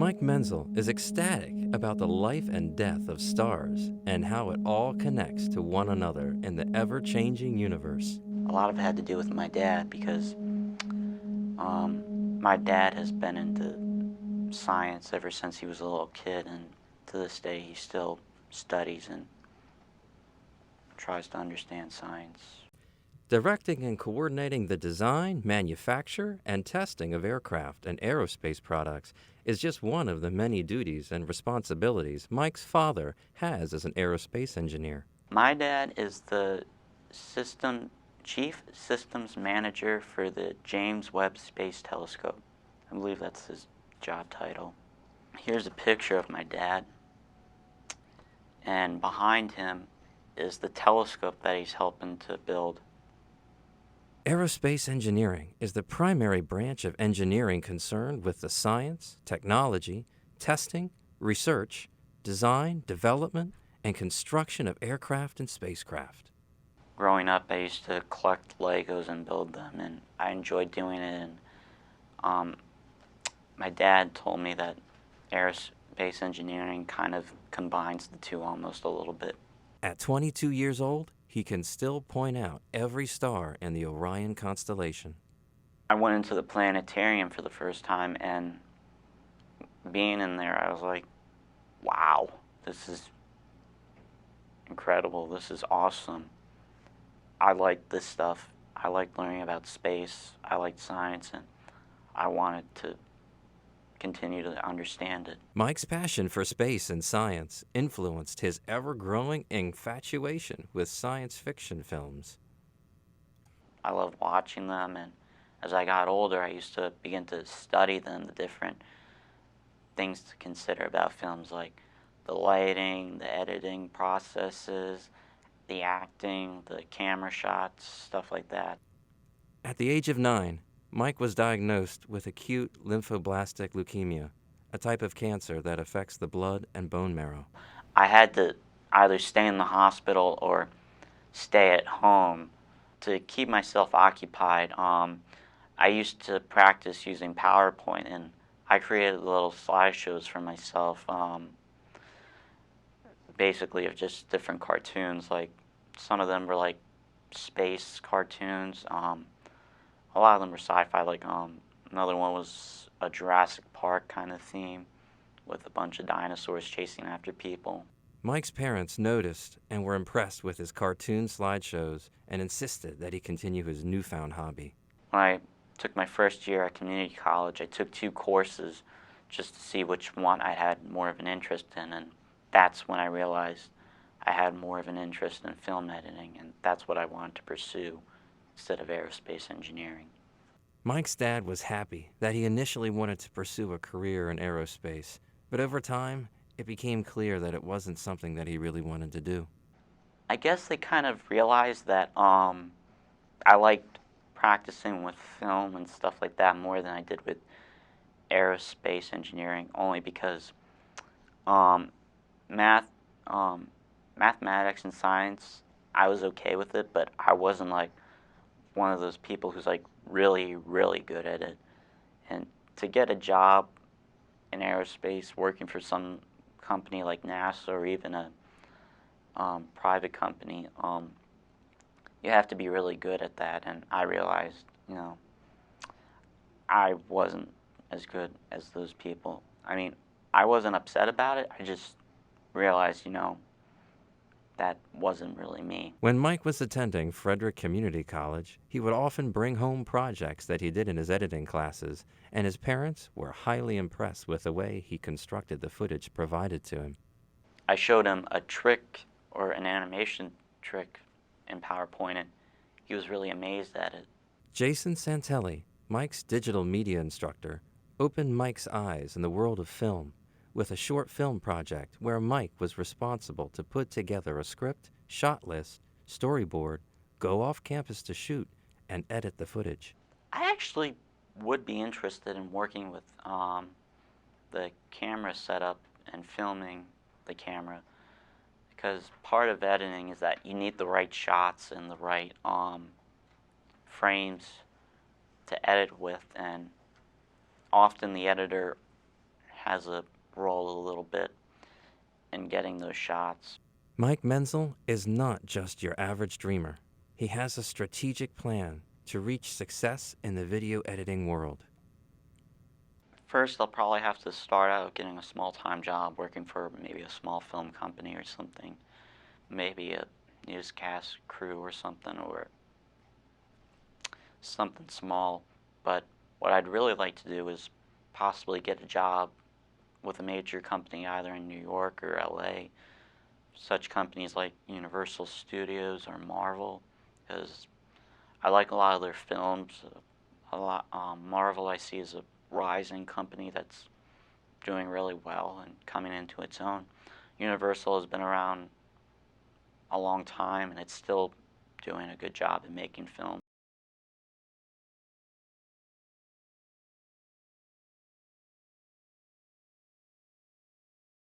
Mike Menzel is ecstatic about the life and death of stars and how it all connects to one another in the ever-changing universe. A lot of it had to do with my dad because my dad has been into science ever since he was a little kid, and to this day he still studies and tries to understand science. Directing and coordinating the design, manufacture, and testing of aircraft and aerospace products is just one of the many duties and responsibilities Mike's father has as an aerospace engineer. My dad is the chief systems manager for the James Webb Space Telescope. I believe that's his job title. Here's a picture of my dad, and behind him is the telescope that he's helping to build. Aerospace engineering is the primary branch of engineering concerned with the science, technology, testing, research, design, development, and construction of aircraft and spacecraft. Growing up, I used to collect Legos and build them, and I enjoyed doing it. And um, my dad told me that aerospace engineering kind of combines the two almost a little bit. At 22 years old, he can still point out every star in the Orion constellation. I went into the planetarium for the first time, and being in there, I was like, wow, this is incredible. This is awesome. I like this stuff. I like learning about space. I like science, and I wanted to continue to understand it. Mike's passion for space and science influenced his ever-growing infatuation with science fiction films. I loved watching them, and as I got older, I used to begin to study them, the different things to consider about films, like the lighting, the editing processes, the acting, the camera shots, stuff like that. At the age of 9, Mike was diagnosed with acute lymphoblastic leukemia, a type of cancer that affects the blood and bone marrow. I had to either stay in the hospital or stay at home to keep myself occupied. I used to practice using PowerPoint, and I created little slideshows for myself, basically of just different cartoons. Like some of them were like space cartoons. A lot of them were sci-fi. Like another one was a Jurassic Park kind of theme with a bunch of dinosaurs chasing after people. Mike's parents noticed and were impressed with his cartoon slideshows and insisted that he continue his newfound hobby. When I took my first year at community college, I took 2 courses just to see which one I had more of an interest in, and that's when I realized I had more of an interest in film editing, and that's what I wanted to pursue instead of aerospace engineering. Mike's dad was happy that he initially wanted to pursue a career in aerospace, but over time, it became clear that it wasn't something that he really wanted to do. I guess they kind of realized that I liked practicing with film and stuff like that more than I did with aerospace engineering, only because um, math, mathematics and science, I was okay with it, but I wasn't like one of those people who's like really, really good at it. And to get a job in aerospace working for some company like NASA or even a private company, you have to be really good at that. And I realized, I wasn't as good as those people. I mean, I wasn't upset about it. I just realized, that wasn't really me. When Mike was attending Frederick Community College, he would often bring home projects that he did in his editing classes, and his parents were highly impressed with the way he constructed the footage provided to him. I showed him a trick or an animation trick in PowerPoint, and he was really amazed at it. Jason Santelli, Mike's digital media instructor, opened Mike's eyes in the world of film with a short film project where Mike was responsible to put together a script, shot list, storyboard, go off campus to shoot, and edit the footage. I actually would be interested in working with the camera setup and filming the camera, because part of editing is that you need the right shots and the right frames to edit with, and often the editor has a role a little bit in getting those shots. Mike Menzel is not just your average dreamer. He has a strategic plan to reach success in the video editing world. First, I'll probably have to start out getting a small-time job working for maybe a small film company or something, maybe a newscast crew or something small. But what I'd really like to do is possibly get a job with a major company either in New York or LA, such companies like Universal Studios or Marvel, because I like a lot of their films. Marvel I see as a rising company that's doing really well and coming into its own. Universal has been around a long time and it's still doing a good job in making films.